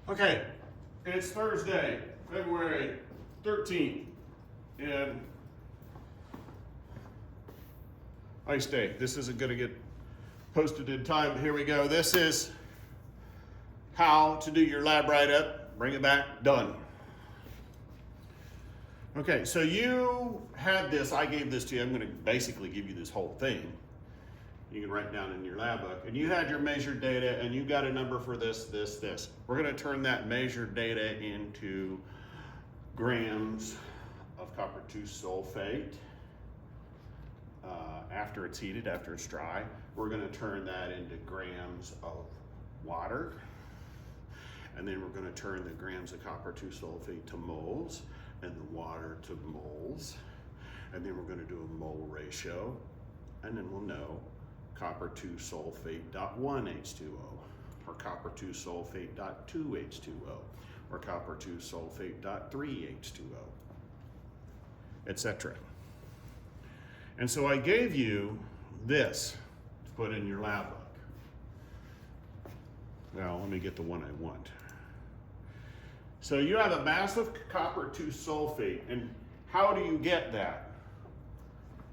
Okay, it's Thursday, February 13th, and ice day. This isn't going to get posted in time. Here we go. This is how to do your lab write-up. Bring it back. Done. Okay, so you had this. I gave this to you. I'm going to basically give you this whole thing. You can write down in your lab book. And you had your measured data, and you got a number for this, this, this. We're going to turn that measured data into grams of copper 2 sulfate. After it's heated, after it's dry, we're going to turn that into grams of water. And then we're going to turn the grams of copper 2 sulfate to moles and the water to moles. And then we're going to do a mole ratio. And then we'll know copper 2 sulfate dot 1 H2O, or copper 2 sulfate dot 2 H2O, or copper 2 sulfate dot 3 H2O, etc. And so I gave you this to put in your lab book. Now let me get the one I want. So you have a mass of copper 2 sulfate, and how do you get that?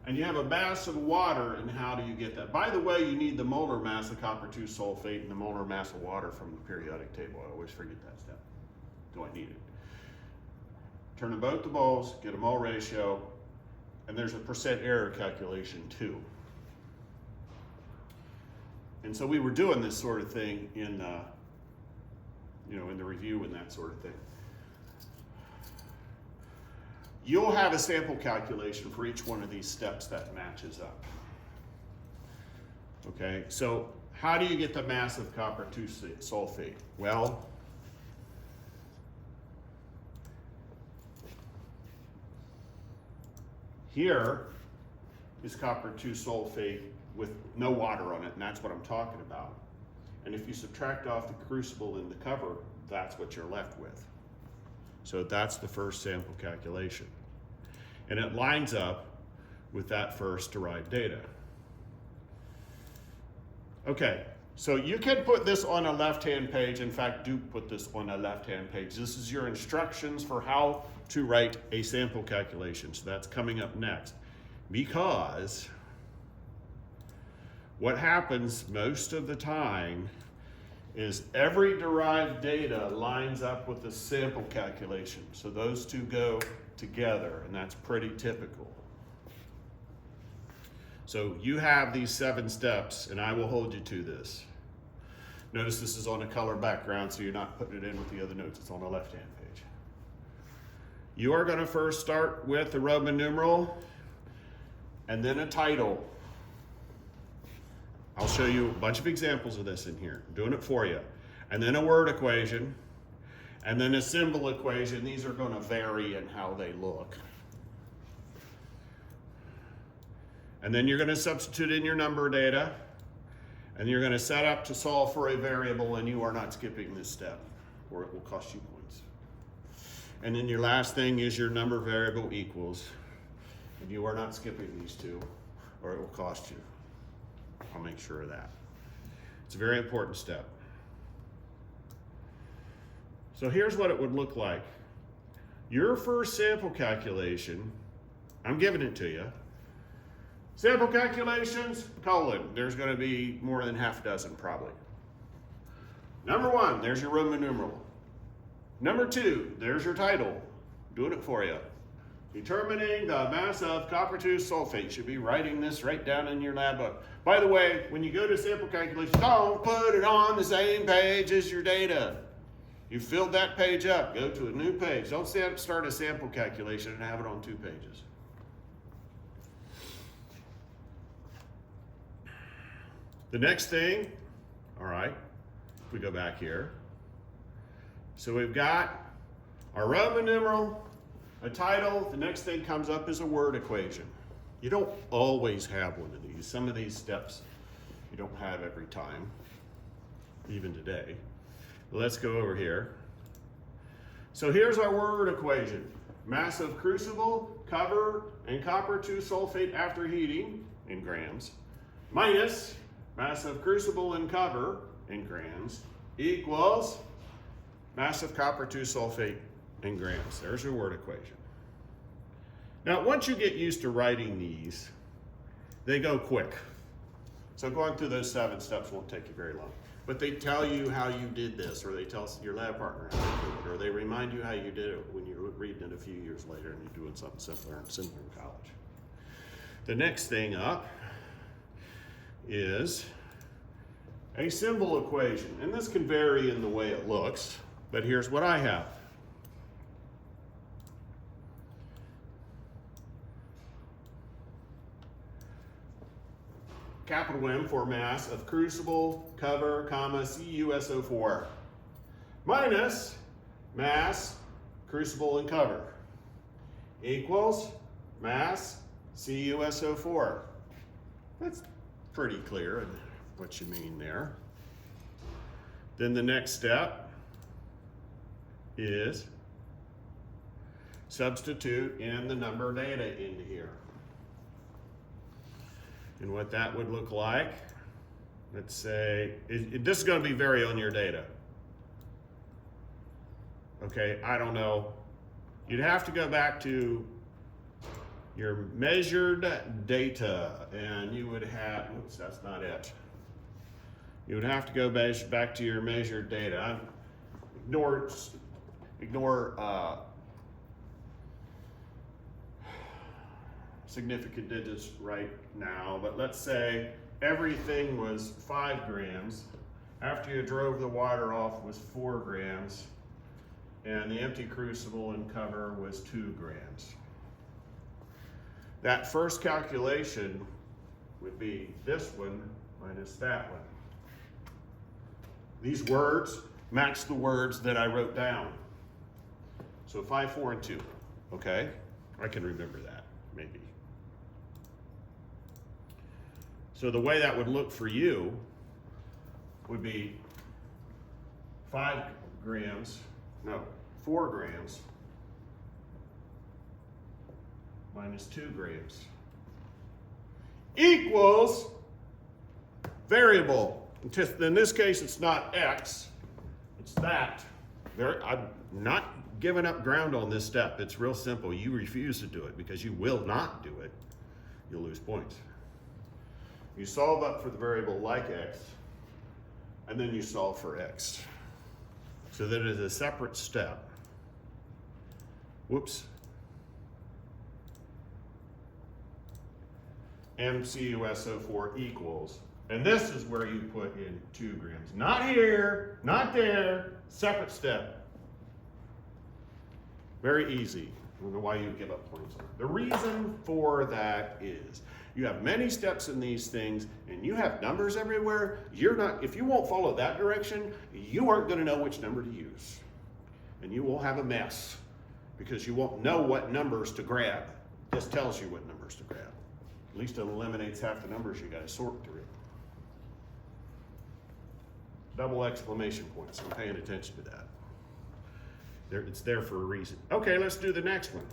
And you have a mass of water, and how do you get that? By the way, you need the molar mass of copper 2 sulfate and the molar mass of water from the periodic table. I always forget that step. Do I need it? Turn them both to moles, get a mole ratio, and there's a percent error calculation too. And so we were doing this sort of thing in, in the review and that sort of thing. You'll have a sample calculation for each one of these steps that matches up. Okay, so how do you get the mass of copper 2 sulfate? Well, here is copper 2 sulfate with no water on it, and that's what I'm talking about. And if you subtract off the crucible and the cover, that's what you're left with. So that's the first sample calculation. And it lines up with that first derived data. Okay, so you can put this on a left-hand page. In fact, do put this on a left-hand page. This is your instructions for how to write a sample calculation. So that's coming up next. Because what happens most of the time is every derived data lines up with the sample calculation. So those two go together, and that's pretty typical. So you have these 7 steps, and I will hold you to this. Notice this is on a color background, so you're not putting it in with the other notes. It's on the left-hand page. You are going to first start with the Roman numeral and then a title. I'll show you a bunch of examples of this in here. I'm doing it for you. And then a word equation, and then a symbol equation. These are going to vary in how they look. And then you're going to substitute in your number data, and you're going to set up to solve for a variable, and you are not skipping this step, or it will cost you points. And then your last thing is your number variable equals, and you are not skipping these two, or it will cost you. I'll make sure of that. It's a very important step. So here's what it would look like. Your first sample calculation, I'm giving it to you. Sample calculations, colon. There's going to be more than half a dozen probably. Number 1, there's your Roman numeral. Number 2, there's your title. Doing it for you. Determining the mass of copper 2 sulfate. You should be writing this right down in your lab book. By the way, when you go to sample calculation, don't put it on the same page as your data. You filled that page up. Go to a new page. Don't start a sample calculation and have it on 2 pages. The next thing, all right, we go back here. So we've got our Roman numeral, a title. The next thing comes up is a word equation. You don't always have one of these. Some of these steps you don't have every time, even today. Let's go over here. So here's our word equation. Mass of crucible, cover, and copper 2 sulfate after heating in grams, minus mass of crucible and cover in grams, equals Mass of copper 2 sulfate in grams. There's your word equation. Now, once you get used to writing these, they go quick. So going through those 7 steps won't take you very long. But they tell you how you did this, or they tell your lab partner how you did it, or they remind you how you did it when you're reading it a few years later and you're doing something simpler in college. The next thing up is a symbol equation. And this can vary in the way it looks, but here's what I have. Capital M for mass of crucible, cover, comma, CuSO4 minus mass, crucible, and cover equals mass, CuSO4. That's pretty clear in what you mean there. Then the next step is substitute in the number data into here. And what that would look like, let's say, this is going to be vary on your data. Okay, I don't know. You'd have to go back to your measured data, and you would have, oops, that's not it. You would have to go back to your measured data. Ignore significant digits right now, but let's say everything was 5 grams. After you drove the water off was 4 grams, and the empty crucible and cover was 2 grams. That first calculation would be this one minus that one. These words match the words that I wrote down. So 5, 4, and 2, okay? I can remember that, maybe. So the way that would look for you would be 4 grams minus 2 grams equals variable. In this case, it's not X, it's that. I'm not giving up ground on this step. It's real simple. You refuse to do it because you will not do it. You'll lose points. You solve up for the variable like X, and then you solve for X. So that is a separate step. Whoops. MCuSO4 equals, and this is where you put in 2 grams. Not here, not there, separate step. Very easy. I don't know why you give up points on it. The reason for that is you have many steps in these things and you have numbers everywhere. If you won't follow that direction, you aren't going to know which number to use. And you will have a mess because you won't know what numbers to grab. This tells you what numbers to grab. At least it eliminates half the numbers you got to sort through. Double exclamation points. I'm paying attention to that. It's there for a reason. Okay, let's do the next one.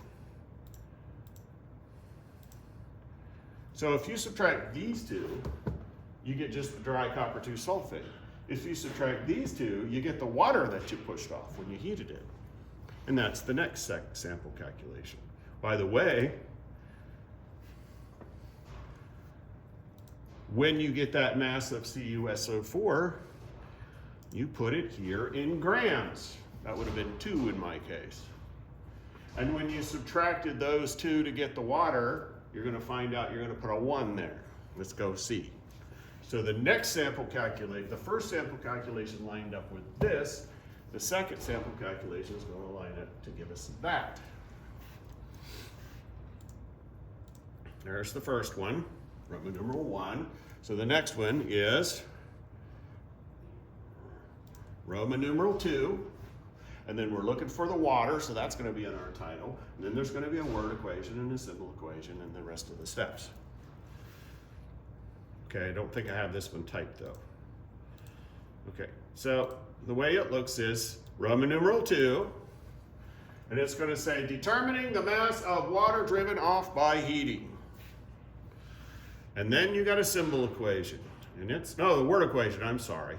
So if you subtract these two, you get just the dry copper 2 sulfate. If you subtract these two, you get the water that you pushed off when you heated it. And that's the next sample calculation. By the way, when you get that mass of CuSO4, you put it here in grams. That would have been 2 in my case. And when you subtracted those 2 to get the water, you're going to find out you're going to put a 1 there. Let's go see. So the next sample the first sample calculation lined up with this. The second sample calculation is going to line up to give us that. There's the first one, Roman numeral 1. So the next one is Roman numeral 2. And then we're looking for the water, so that's going to be in our title. And then there's going to be a word equation and a symbol equation and the rest of the steps. Okay, I don't think I have this one typed though. Okay, so the way it looks is Roman numeral 2, and it's going to say determining the mass of water driven off by heating. And then you got a symbol equation, and the word equation, I'm sorry.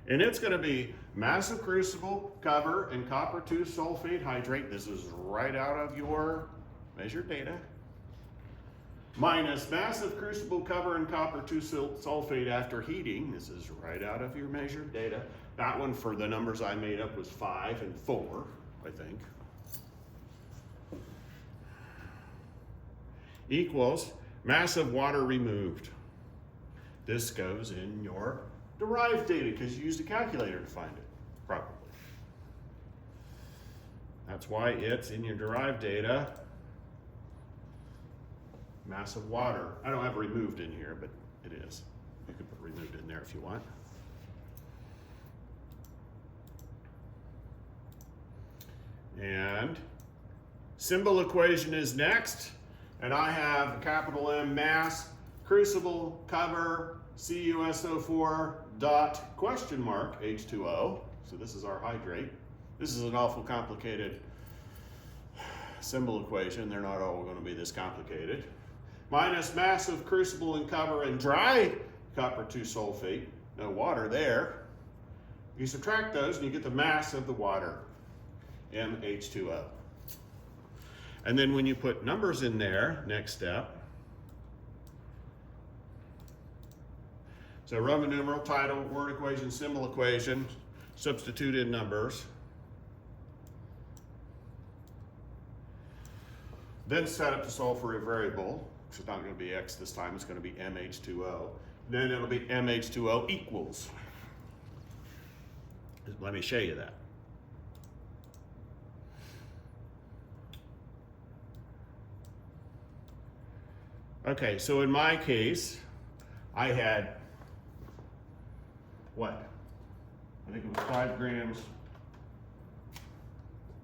And it's going to be mass of crucible, cover, and copper 2 sulfate hydrate. This is right out of your measured data. Minus mass of crucible, cover, and copper 2 sulfate after heating. This is right out of your measured data. That one for the numbers I made up was 5 and 4, I think. Equals mass of water removed. This goes in your derived data because you used a calculator to find it, probably. That's why it's in your derived data. Mass of water. I don't have removed in here, but it is. You can put removed in there if you want. And symbol equation is next. And I have a capital M mass, crucible, cover, CuSO4 dot question mark H2O. So this is our hydrate. This is an awful complicated symbol equation. They're not all going to be this complicated. Minus mass of crucible and cover and dry copper 2 sulfate. No water there. You subtract those and you get the mass of the water, MH2O. And then when you put numbers in there, next step. So Roman numeral, title, word equation, symbol equation, substitute in numbers. Then set up to solve for a variable. It's not going to be X this time, it's going to be MH2O. Then it'll be MH2O equals. Let me show you that. Okay, so in my case, I had, what? I think it was 5 grams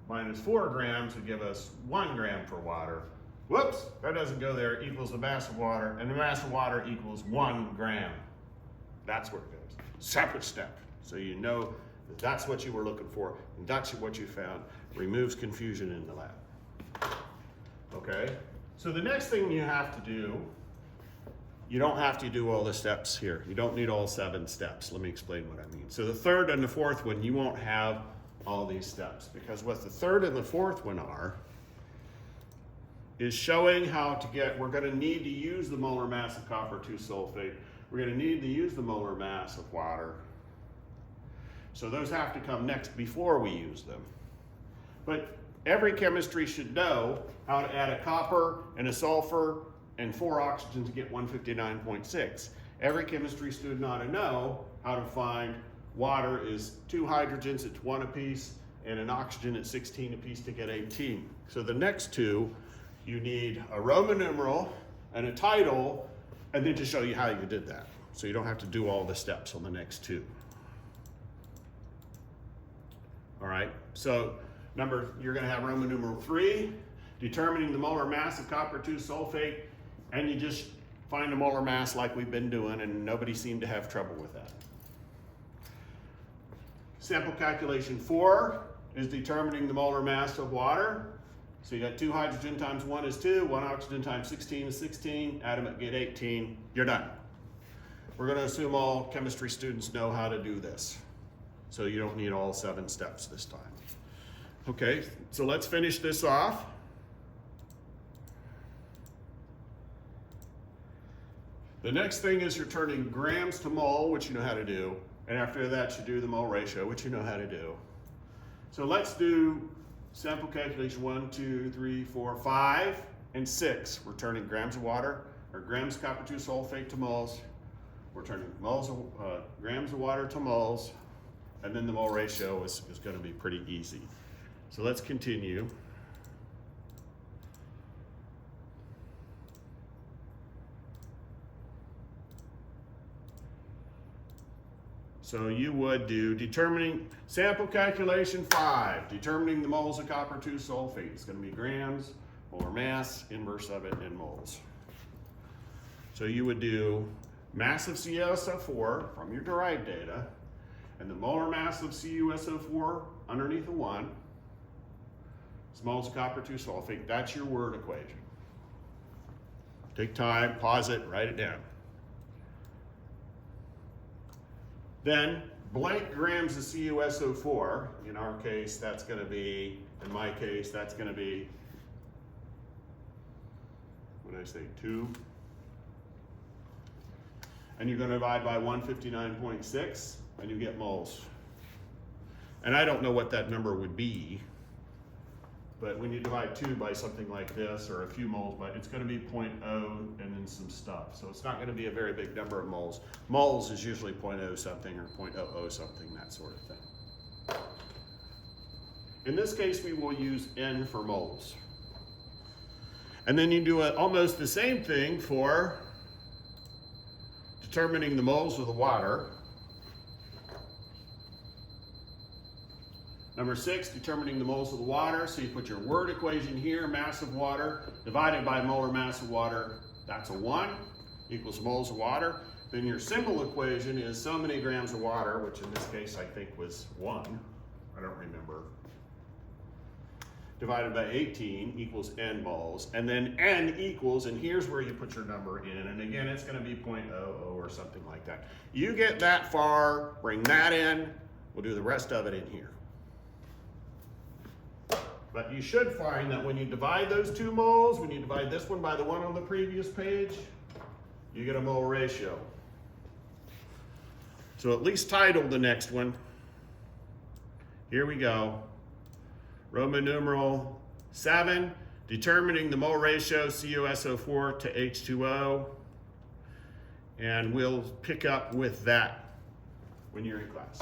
minus 4 grams would give us 1 gram for water. Whoops, that doesn't go there. It equals the mass of water, and the mass of water equals 1 gram. That's where it goes. Separate step. So you know that that's what you were looking for, and that's what you found. Removes confusion in the lab. Okay? So the next thing you have to do, you don't have to do all the steps here. You don't need all 7 steps. Let me explain what I mean. So the third and the fourth one, you won't have all these steps, because what the third and the fourth one are is showing how to get, we're going to need to use the molar mass of copper 2 sulfate. We're going to need to use the molar mass of water. So those have to come next before we use them. But every chemistry should know how to add a copper and a sulfur and 4 oxygen to get 159.6. Every chemistry student ought to know how to find water is 2 hydrogens at 1 apiece and an oxygen at 16 apiece to get 18. So the next two, you need a Roman numeral and a title, and then to show you how you did that. So you don't have to do all the steps on the next two. All right, so you're going to have Roman numeral 3, determining the molar mass of copper 2 sulfate, and you just find the molar mass like we've been doing, and nobody seemed to have trouble with that. Sample calculation 4 is determining the molar mass of water. So you got 2 hydrogen times 1 is 2, 1 oxygen times 16 is 16, add them up, get 18, you're done. We're going to assume all chemistry students know how to do this. So you don't need all 7 steps this time. Okay, so let's finish this off. The next thing is you're turning grams to mole, which you know how to do. And after that, you do the mole ratio, which you know how to do. So let's do sample calculation 1, 2, 3, 4, 5, and 6. We're turning grams of water, or grams of copper 2 sulfate to moles. We're turning grams of water to moles. And then the mole ratio is going to be pretty easy. So let's continue. So you would do determining sample calculation 5, determining the moles of copper 2 sulfate. It's going to be grams, molar mass, inverse of it, in moles. So you would do mass of CuSO4 from your derived data, and the molar mass of CuSO4 underneath a 1. It's moles of copper 2 sulfate. That's your word equation. Take time, pause it, write it down. Then blank grams of CuSO4. In our case, that's going to be, in my case, that's going to be, what did I say, 2. And you're going to divide by 159.6, and you get moles. And I don't know what that number would be, but when you divide 2 by something like this, or a few moles, but it's going to be 0.0 and then some stuff. So it's not going to be a very big number of moles. Moles is usually 0.0 something or 0.00 something, that sort of thing. In this case, we will use N for moles. And then you do almost the same thing for determining the moles of the water. Number 6, determining the moles of the water. So you put your word equation here, mass of water, divided by molar mass of water. That's a 1, equals moles of water. Then your symbol equation is so many grams of water, which in this case I think was 1. I don't remember. Divided by 18 equals N moles. And then N equals, and here's where you put your number in. And again, it's going to be 0.00 or something like that. You get that far, bring that in. We'll do the rest of it in here. But you should find that when you divide those 2 moles, when you divide this one by the one on the previous page, you get a mole ratio. So at least title the next one. Here we go. Roman numeral 7, determining the mole ratio CuSO4 to H2O. And we'll pick up with that when you're in class.